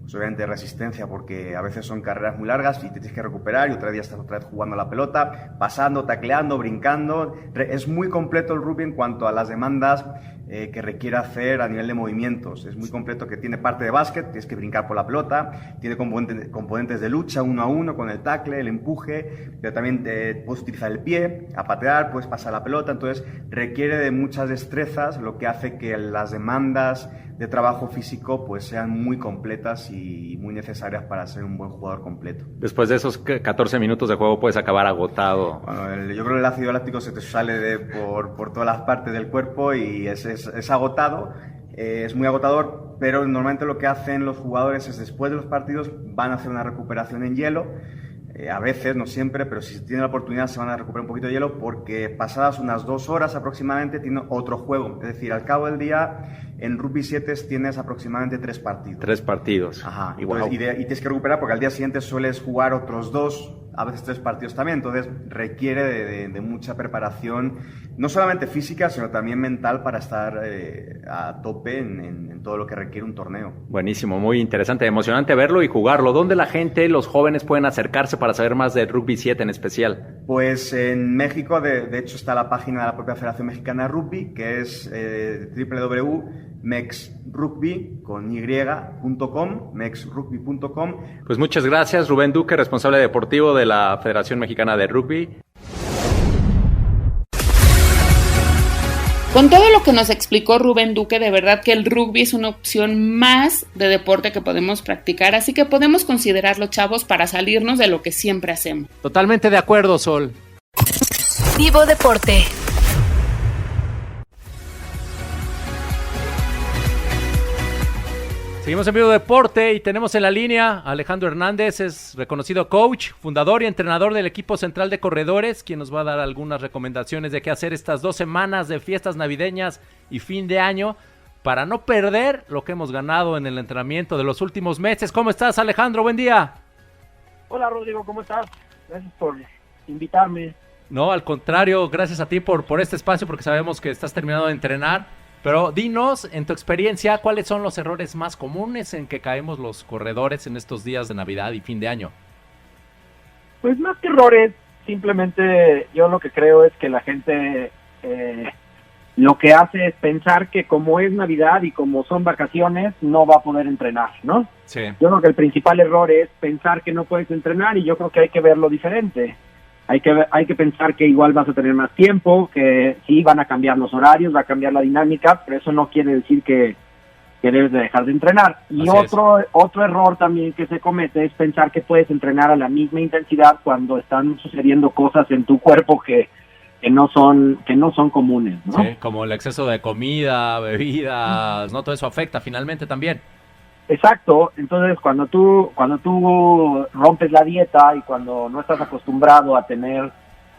pues obviamente resistencia, porque a veces son carreras muy largas y te tienes que recuperar, y otro día estás otra vez jugando la pelota, pasando, tacleando, brincando. Es muy completo el rugby en cuanto a las demandas que requiere hacer a nivel de movimientos. Es muy completo, que tiene parte de básquet, tienes que brincar por la pelota, tiene componentes de lucha 1 a 1 con el tackle, el empuje, pero también puedes utilizar el pie, a patear, puedes pasar la pelota. Entonces requiere de muchas destrezas, lo que hace que las demandas de trabajo físico pues sean muy completas y muy necesarias para ser un buen jugador completo. Después de esos 14 minutos de juego puedes acabar agotado. Bueno, yo creo que el ácido láctico se te sale por todas las partes del cuerpo y es agotado, es muy agotador, pero normalmente lo que hacen los jugadores es, después de los partidos, van a hacer una recuperación en hielo. A veces, no siempre, pero si tienen la oportunidad se van a recuperar un poquito de hielo, porque pasadas unas 2 horas aproximadamente tienen otro juego. Es decir, al cabo del día en rugby 7 tienes aproximadamente 3 partidos. 3 partidos. Ajá. Y tienes que recuperar porque al día siguiente sueles jugar otros 2, a veces 3 partidos también. Entonces requiere de mucha preparación, no solamente física, sino también mental, para estar a tope en todo lo que requiere un torneo. Buenísimo, muy interesante, emocionante verlo y jugarlo. ¿Dónde la gente, los jóvenes, pueden acercarse para saber más de rugby 7 en especial? Pues en México, de hecho, está la página de la propia Federación Mexicana de Rugby, que es www.mexrugby.com, mexrugby.com. Pues muchas gracias, Rubén Duque, responsable deportivo de la Federación Mexicana de Rugby. Con todo lo que nos explicó Rubén Duque, de verdad que el rugby es una opción más de deporte que podemos practicar, así que podemos considerarlo, chavos, para salirnos de lo que siempre hacemos. Totalmente de acuerdo, Sol. Vivo Deporte. Seguimos en Vivo Deporte y tenemos en la línea a Alejandro Hernández, es reconocido coach, fundador y entrenador del equipo central de corredores, quien nos va a dar algunas recomendaciones de qué hacer estas 2 semanas de fiestas navideñas y fin de año para no perder lo que hemos ganado en el entrenamiento de los últimos meses. ¿Cómo estás, Alejandro? Buen día. Hola, Rodrigo, ¿cómo estás? Gracias por invitarme. No, al contrario, gracias a ti por este espacio, porque sabemos que estás terminando de entrenar. Pero dinos, en tu experiencia, ¿cuáles son los errores más comunes en que caemos los corredores en estos días de Navidad y fin de año? Pues más que errores, simplemente yo lo que creo es que la gente lo que hace es pensar que como es Navidad y como son vacaciones, no va a poder entrenar, ¿no? Sí. Yo creo que el principal error es pensar que no puedes entrenar y yo creo que hay que verlo diferente. Hay que pensar que igual vas a tener más tiempo, que sí van a cambiar los horarios, va a cambiar la dinámica, pero eso no quiere decir que debes de dejar de entrenar. Y otro error también que se comete es pensar que puedes entrenar a la misma intensidad cuando están sucediendo cosas en tu cuerpo que no son comunes, ¿no? Sí, como el exceso de comida, bebidas, ¿no? Todo eso afecta finalmente también. Exacto, entonces cuando tú rompes la dieta y cuando no estás acostumbrado a tener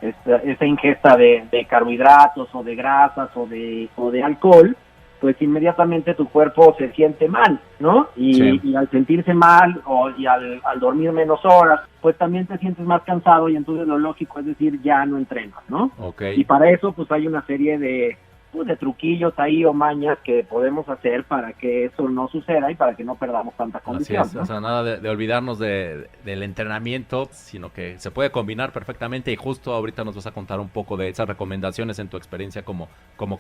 esta ingesta de carbohidratos o de grasas o de alcohol, pues inmediatamente tu cuerpo se siente mal, ¿no? Y al sentirse mal y al dormir menos horas, pues también te sientes más cansado y entonces lo lógico es decir, ya no entrenas, ¿no? Okay. Y para eso pues hay una serie de truquillos ahí o mañas que podemos hacer para que eso no suceda y para que no perdamos tanta condición. Así es, ¿no? O sea, nada de olvidarnos del entrenamiento, sino que se puede combinar perfectamente y justo ahorita nos vas a contar un poco de esas recomendaciones en tu experiencia como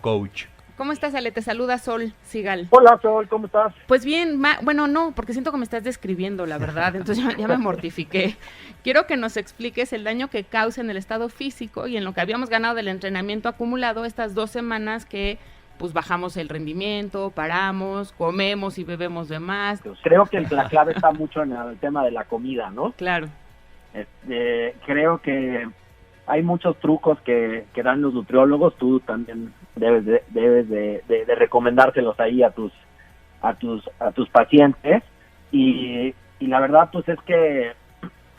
coach. ¿Cómo estás, Ale? Te saluda Sol Sigal. Hola, Sol, ¿cómo estás? Pues bien, bueno, no, porque siento que me estás describiendo, la verdad, entonces ya me mortifiqué. Quiero que nos expliques el daño que causa en el estado físico y en lo que habíamos ganado del entrenamiento acumulado estas 2 semanas que pues bajamos el rendimiento, paramos, comemos y bebemos de más. Creo que la clave está mucho en el tema de la comida, ¿no? Claro. Creo que hay muchos trucos que dan los nutriólogos, tú también debes de recomendárselos ahí a tus pacientes y la verdad pues es que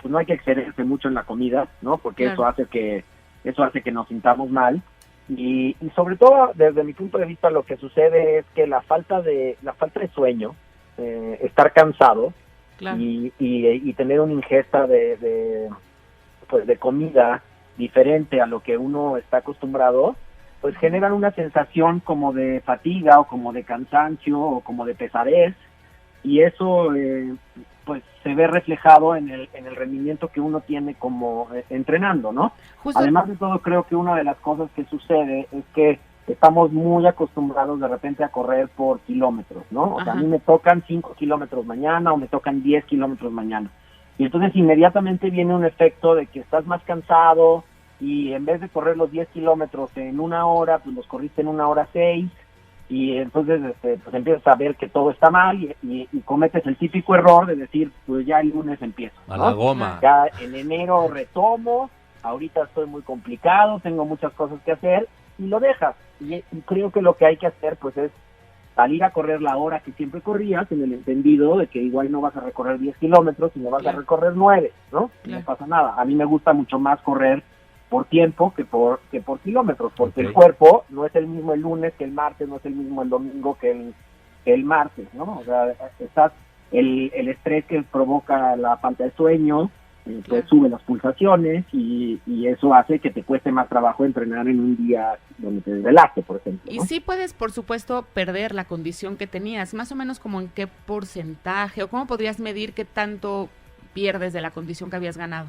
pues no hay que excederse mucho en la comida, ¿no? Porque claro. eso hace que nos sintamos mal y sobre todo desde mi punto de vista lo que sucede es que la falta de sueño, estar cansado, claro. y tener una ingesta de comida diferente a lo que uno está acostumbrado, pues generan una sensación como de fatiga o como de cansancio o como de pesadez y eso pues se ve reflejado en el rendimiento que uno tiene como entrenando, ¿no? Justo. Además de todo, creo que una de las cosas que sucede es que estamos muy acostumbrados de repente a correr por kilómetros, ¿no? O sea, a mí me tocan 5 kilómetros mañana o me tocan 10 kilómetros mañana. Y entonces inmediatamente viene un efecto de que estás más cansado y en vez de correr los 10 kilómetros en 1 hora, pues los corriste en 1 hora 6 y entonces pues empiezas a ver que todo está mal y cometes el típico error de decir, pues ya el lunes empiezo, ¿no? A la goma. Ya en enero retomo, ahorita estoy muy complicado, tengo muchas cosas que hacer y lo dejas. Y creo que lo que hay que hacer pues es salir a correr la hora que siempre corrías, en el entendido de que igual no vas a recorrer 10 kilómetros, sino vas a recorrer 9, ¿no? No pasa nada. A mí me gusta mucho más correr por tiempo que por kilómetros, porque el cuerpo no es el mismo el lunes que el martes, no es el mismo el domingo que el martes, ¿no? O sea, el estrés que provoca la falta de sueño, pues sube las pulsaciones y eso hace que te cueste más trabajo entrenar en un día donde te desvelaste, por ejemplo, ¿no? Y sí puedes, por supuesto, perder la condición que tenías, más o menos como en qué porcentaje o cómo podrías medir qué tanto pierdes de la condición que habías ganado.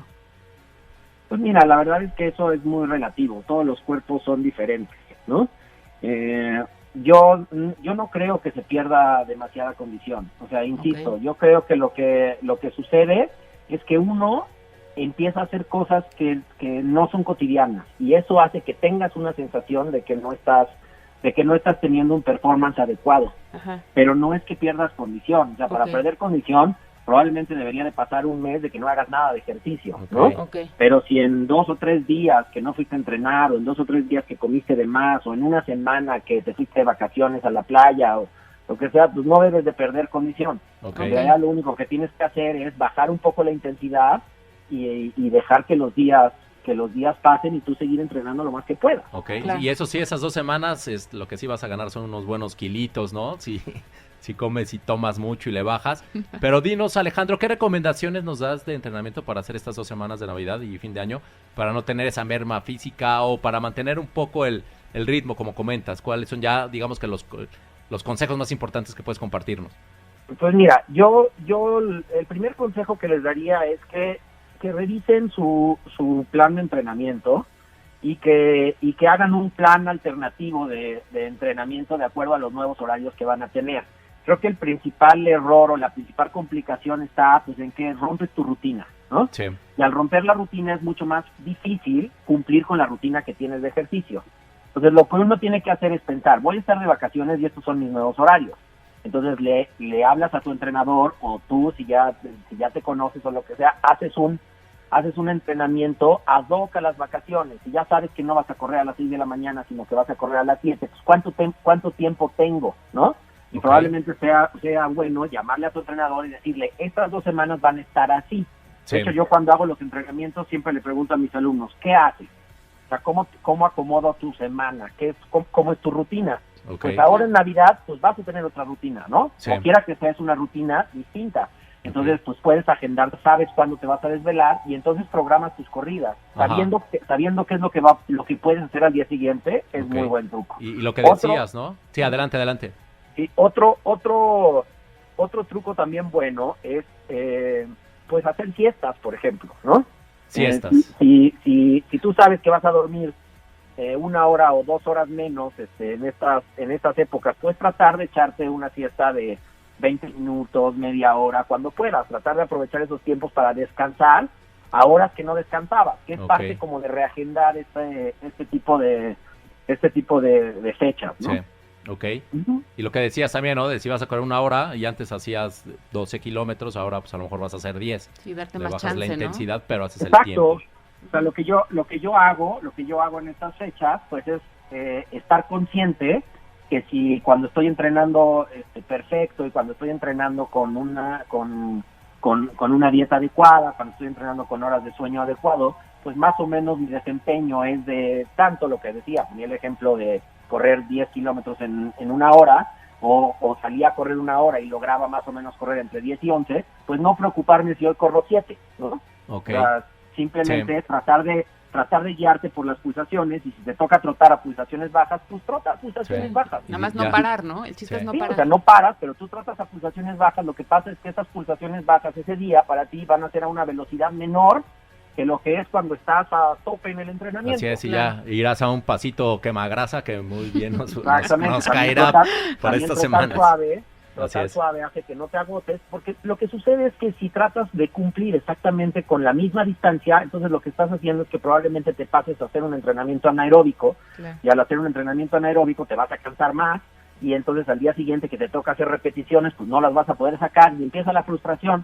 Pues mira, la verdad es que eso es muy relativo, todos los cuerpos son diferentes, ¿no? Yo no creo que se pierda demasiada condición, o sea, insisto, yo creo que lo que sucede es que uno empieza a hacer cosas que no son cotidianas y eso hace que tengas una sensación de que no estás teniendo un performance adecuado. Ajá. Pero no es que pierdas condición, o sea, para perder condición probablemente debería de pasar un mes de que no hagas nada de ejercicio, ¿no? Pero si en 2 o 3 días que no fuiste a entrenar o en 2 o 3 días que comiste de más o en una semana que te fuiste de vacaciones a la playa lo que sea, pues no debes de perder condición. Okay. En realidad lo único que tienes que hacer es bajar un poco la intensidad y dejar que los días pasen y tú seguir entrenando lo más que puedas. Ok, Claro. y eso sí, esas 2 semanas, lo que sí vas a ganar son unos buenos kilitos, ¿no? Si comes y tomas mucho y le bajas. Pero dinos, Alejandro, ¿qué recomendaciones nos das de entrenamiento para hacer estas 2 semanas de Navidad y fin de año? Para no tener esa merma física o para mantener un poco el ritmo, como comentas. ¿Cuáles son ya, digamos que los consejos más importantes que puedes compartirnos? Pues mira, yo el primer consejo que les daría es que revisen su plan de entrenamiento y que hagan un plan alternativo de entrenamiento de acuerdo a los nuevos horarios que van a tener. Creo que el principal error o la principal complicación está pues en que rompes tu rutina, ¿no? Sí. Y al romper la rutina es mucho más difícil cumplir con la rutina que tienes de ejercicio. Entonces lo que uno tiene que hacer es pensar, voy a estar de vacaciones y estos son mis nuevos horarios. Entonces le hablas a tu entrenador o tú, si ya te conoces o lo que sea, haces un entrenamiento ad hoc a las vacaciones. Si ya sabes que no vas a correr a las 6 de la mañana, sino que vas a correr a las 7, pues ¿cuánto tiempo tengo, no? Y probablemente sea bueno llamarle a tu entrenador y decirle, estas 2 semanas van a estar así. Sí. De hecho, yo cuando hago los entrenamientos siempre le pregunto a mis alumnos, ¿qué haces? O sea, ¿cómo acomodo tu semana? ¿Cómo es tu rutina? Okay. Pues ahora en Navidad, pues vas a tener otra rutina, ¿no? Sí. O quiera que sea, es una rutina distinta. Entonces, pues puedes agendar, sabes cuándo te vas a desvelar y entonces programas tus corridas. Sabiendo qué es lo que puedes hacer al día siguiente, es muy buen truco. Y lo que decías, ¿no? Sí, adelante. Sí, otro truco también bueno es, pues hacer siestas, por ejemplo, ¿no? Siestas. Si tú sabes que vas a dormir 1 hora o 2 horas menos en estas épocas, puedes tratar de echarte una siesta de 20 minutos, media hora, cuando puedas, tratar de aprovechar esos tiempos para descansar a horas que no descansabas, que es parte como de reagendar este tipo de fechas, ¿no? Sí, ok. Y lo que decías también, ¿no? De si vas a correr 1 hora y antes hacías 12 kilómetros, ahora pues a lo mejor vas a hacer 10. Sí, darte Le más bajas chance, la intensidad, pero haces Exacto. el tiempo. O sea, lo que yo hago en estas fechas, pues es estar consciente que si cuando estoy entrenando perfecto y cuando estoy entrenando con una dieta adecuada, cuando estoy entrenando con horas de sueño adecuado, pues más o menos mi desempeño es de tanto lo que decía, ponía el ejemplo de correr 10 kilómetros en 1 hora, o salía a correr 1 hora y lograba más o menos correr entre 10 y 11, pues no preocuparme si hoy corro 7, ¿no? Okay. O sea, simplemente tratar de guiarte por las pulsaciones, y si te toca trotar a pulsaciones bajas, pues trota a pulsaciones bajas. Nada más no parar, ¿no? El chiste es no parar. O sea, no paras, pero tú trotas a pulsaciones bajas. Lo que pasa es que esas pulsaciones bajas ese día para ti van a ser a una velocidad menor que lo que es cuando estás a tope en el entrenamiento. Así es, y ya irás a un pasito quemagrasa que muy bien nos Exactamente. caerá para estas semanas. Trotar suave hace que no te agotes, porque lo que sucede es que si tratas de cumplir exactamente con la misma distancia, entonces lo que estás haciendo es que probablemente te pases a hacer un entrenamiento anaeróbico, y al hacer un entrenamiento anaeróbico te vas a cansar más, y entonces al día siguiente que te toca hacer repeticiones, pues no las vas a poder sacar, y empieza la frustración,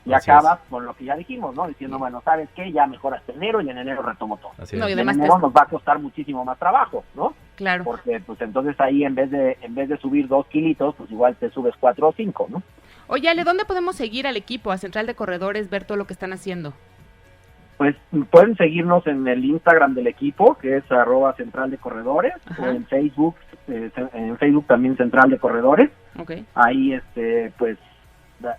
y acabas con lo que ya dijimos, ¿no? Diciendo, bueno, ¿sabes qué? Ya mejor hasta enero, y en enero retomo todo. No, y en además enero nos va a costar muchísimo más trabajo, ¿no? Claro. Porque pues entonces ahí en vez de subir 2 kilitos, pues igual te subes 4 o 5, ¿no? Oye, Ale, ¿dónde podemos seguir al equipo, a Central de Corredores, ver todo lo que están haciendo? Pues pueden seguirnos en el Instagram del equipo, que es @Central de Corredores, o en Facebook también Central de Corredores. Okay. Ahí pues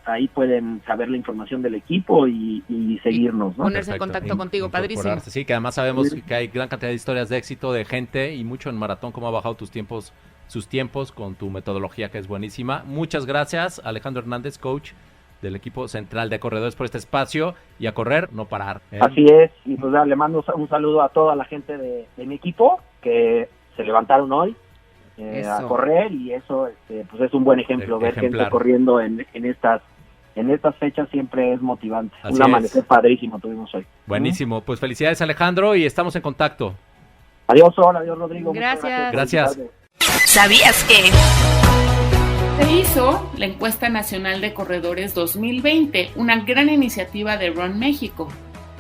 ahí pueden saber la información del equipo y seguirnos, ¿no? Ponerse en contacto contigo, padrísimo. Sí, que además sabemos que hay gran cantidad de historias de éxito de gente y mucho en maratón, cómo ha bajado sus tiempos con tu metodología, que es buenísima. Muchas gracias, Alejandro Hernández, coach del equipo Central de Corredores, por este espacio, y a correr, no parar. Así es, y pues le mando un saludo a toda la gente de mi equipo que se levantaron hoy a correr, y eso pues es un buen ejemplo. Ver gente corriendo en estas fechas siempre es motivante. Un amanecer padrísimo tuvimos hoy. Buenísimo, pues felicidades, Alejandro, y estamos en contacto. Adiós, adiós, Rodrigo. Gracias. ¿Sabías que? Se hizo la Encuesta Nacional de Corredores 2020, una gran iniciativa de Run México.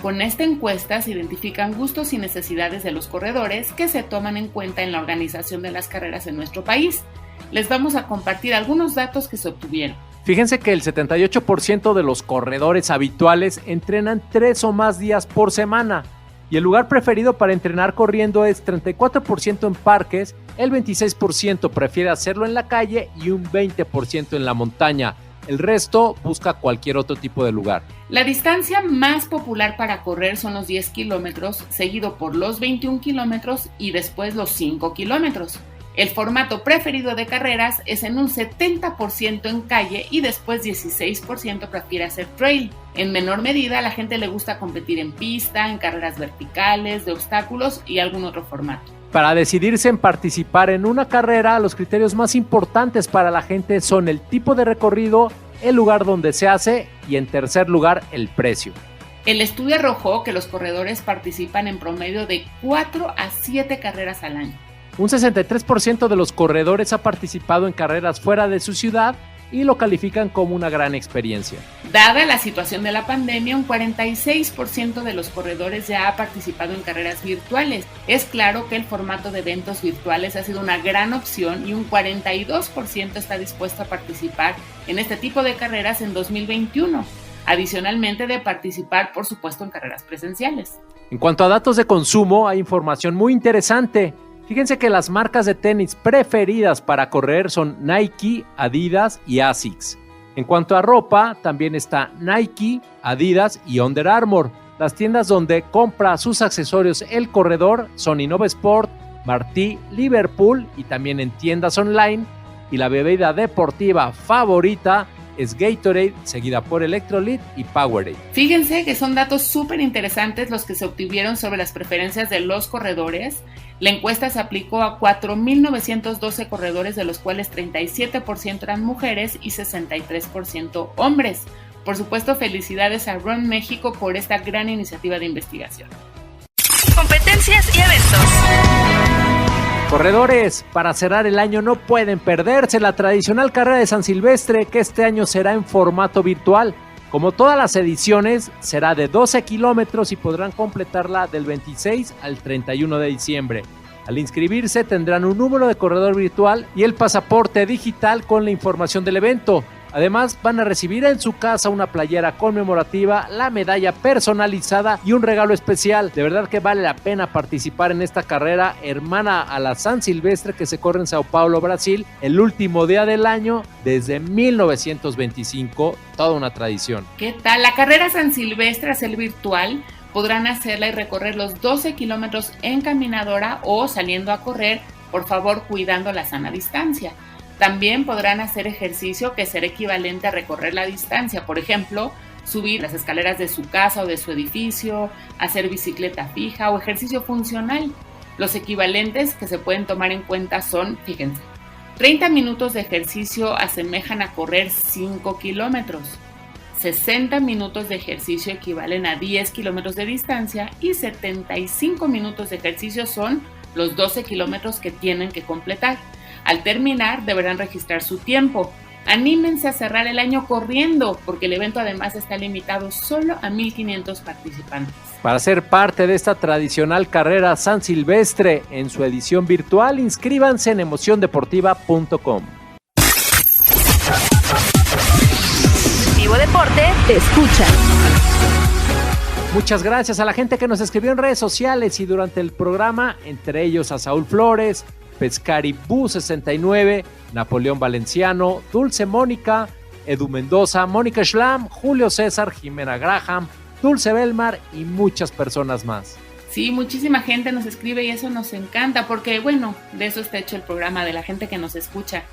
Con esta encuesta se identifican gustos y necesidades de los corredores que se toman en cuenta en la organización de las carreras en nuestro país. les vamos a compartir algunos datos que se obtuvieron. Fíjense que el 78% de los corredores habituales entrenan 3 o más días por semana. Y el lugar preferido para entrenar corriendo es 34% en parques, el 26% prefiere hacerlo en la calle y un 20% en la montaña. El resto busca cualquier otro tipo de lugar. La distancia más popular para correr son los 10 kilómetros, seguido por los 21 kilómetros y después los 5 kilómetros. El formato preferido de carreras es en un 70% en calle y después 16% prefiere hacer trail. En menor medida, a la gente le gusta competir en pista, en carreras verticales, de obstáculos y algún otro formato. Para decidirse en participar en una carrera, los criterios más importantes para la gente son el tipo de recorrido, el lugar donde se hace y, en tercer lugar, el precio. El estudio arrojó que los corredores participan en promedio de 4 a 7 carreras al año. Un 63% de los corredores ha participado en carreras fuera de su ciudad y lo califican como una gran experiencia. Dada la situación de la pandemia, un 46% de los corredores ya ha participado en carreras virtuales. Es claro que el formato de eventos virtuales ha sido una gran opción y un 42% está dispuesto a participar en este tipo de carreras en 2021, adicionalmente de participar, por supuesto, en carreras presenciales. En cuanto a datos de consumo, hay información muy interesante. Fíjense que las marcas de tenis preferidas para correr son Nike, Adidas y Asics. En cuanto a ropa, también está Nike, Adidas y Under Armour. Las tiendas donde compra sus accesorios el corredor son InnovaSport, Martí, Liverpool y también en tiendas online. Y la bebida deportiva favorita es Gatorade, seguida por Electrolit y Powerade. Fíjense que son datos súper interesantes los que se obtuvieron sobre las preferencias de los corredores. La encuesta se aplicó a 4.912 corredores, de los cuales 37% eran mujeres y 63% hombres. Por supuesto, felicidades a Run México por esta gran iniciativa de investigación. Competencias y eventos. Corredores, para cerrar el año no pueden perderse la tradicional carrera de San Silvestre, que este año será en formato virtual. Como todas las ediciones, será de 12 kilómetros y podrán completarla del 26 al 31 de diciembre. Al inscribirse tendrán un número de corredor virtual y el pasaporte digital con la información del evento. Además, van a recibir en su casa una playera conmemorativa, la medalla personalizada y un regalo especial. De verdad que vale la pena participar en esta carrera hermana a la San Silvestre, que se corre en Sao Paulo, Brasil, el último día del año desde 1925, toda una tradición. ¿Qué tal? La carrera San Silvestre, a ser virtual, podrán hacerla y recorrer los 12 kilómetros en caminadora o saliendo a correr, por favor cuidando la sana distancia. También podrán hacer ejercicio que será equivalente a recorrer la distancia, por ejemplo, subir las escaleras de su casa o de su edificio, hacer bicicleta fija o ejercicio funcional. Los equivalentes que se pueden tomar en cuenta son, fíjense, 30 minutos de ejercicio asemejan a correr 5 kilómetros, 60 minutos de ejercicio equivalen a 10 kilómetros de distancia y 75 minutos de ejercicio son los 12 kilómetros que tienen que completar. Al terminar, deberán registrar su tiempo. Anímense a cerrar el año corriendo, porque el evento además está limitado solo a 1,500 participantes. Para ser parte de esta tradicional carrera San Silvestre en su edición virtual, inscríbanse en emociondeportiva.com. Vivo Deporte te escucha. Muchas gracias a la gente que nos escribió en redes sociales y durante el programa, entre ellos a Saúl Flores, Pescaribú 69, Napoleón Valenciano, Dulce Mónica, Edu Mendoza, Mónica Schlam, Julio César, Jimena Graham, Dulce Belmar y muchas personas más. Sí, muchísima gente nos escribe y eso nos encanta porque, bueno, de eso está hecho el programa, de la gente que nos escucha.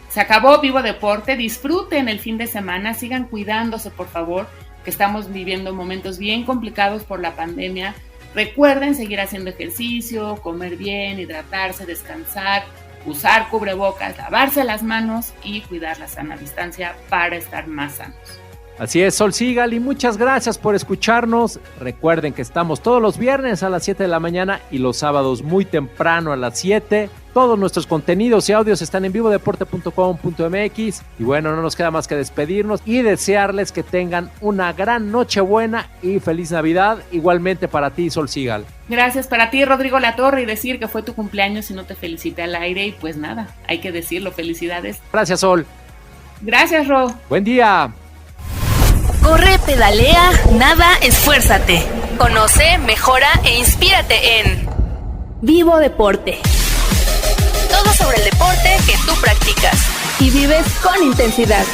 Se acabó Vivo Deporte, disfruten el fin de semana, sigan cuidándose por favor, que estamos viviendo momentos bien complicados por la pandemia. Recuerden seguir haciendo ejercicio, comer bien, hidratarse, descansar, usar cubrebocas, lavarse las manos y cuidar la sana distancia para estar más sanos. Así es, Sol Sigal, y muchas gracias por escucharnos. Recuerden que estamos todos los viernes a las 7 de la mañana y los sábados muy temprano a las 7. Todos nuestros contenidos y audios están en vivodeporte.com.mx. Y bueno, no nos queda más que despedirnos y desearles que tengan una gran Nochebuena y feliz Navidad. Igualmente para ti, Sol Sigal. Gracias para ti, Rodrigo Latorre, y decir que fue tu cumpleaños y no te felicité al aire. Y pues nada, hay que decirlo, felicidades. Gracias, Sol. Gracias, Ro. Buen día. Corre, pedalea, nada, esfuérzate. Conoce, mejora e inspírate en Vivo Deporte. Todo sobre el deporte que tú practicas y vives con intensidad.